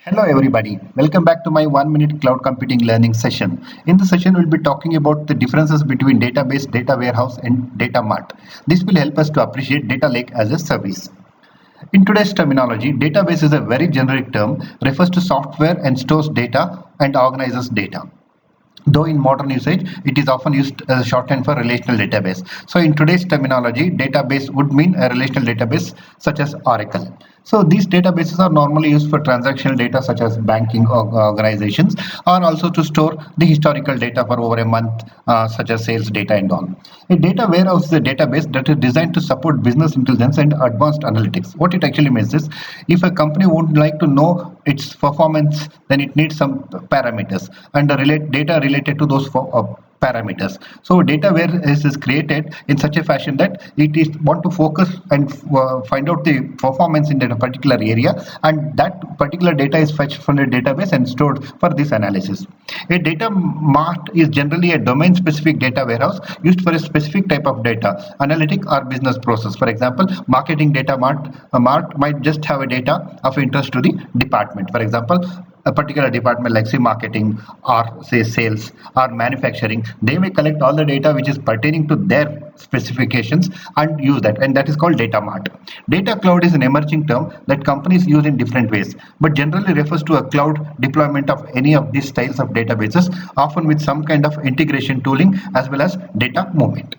Hello everybody, welcome back to my 1 minute cloud computing learning session. In this session, we'll be talking about the differences between database, data warehouse and data mart. This will help us to appreciate data lake as a service. In today's terminology, database is a very generic term, refers to software and stores data and organizes data. Though in modern usage, it is often used as a shorthand for relational database. So in today's terminology, database would mean a relational database such as Oracle. So these databases are normally used for transactional data such as banking organizations, or also to store the historical data for over a month such as sales data and all. A data warehouse is a database that is designed to support business intelligence and advanced analytics. What it actually means is, if a company would like to know its performance, then it needs some parameters and the data related to those parameters. So data warehouse is created in such a fashion that it is want to focus and find out the performance in that particular area, and that particular data is fetched from the database and stored for this analysis. A data mart is generally a domain specific data warehouse used for a specific type of data, analytic or business process. For example, marketing data mart, a mart might just have a data of interest to the department. For example, a particular department like say marketing or say sales or manufacturing, they may collect all the data which is pertaining to their specifications and use that, and that is called data mart. Data cloud is an emerging term that companies use in different ways, but generally refers to a cloud deployment of any of these styles of databases, often with some kind of integration tooling as well as data movement.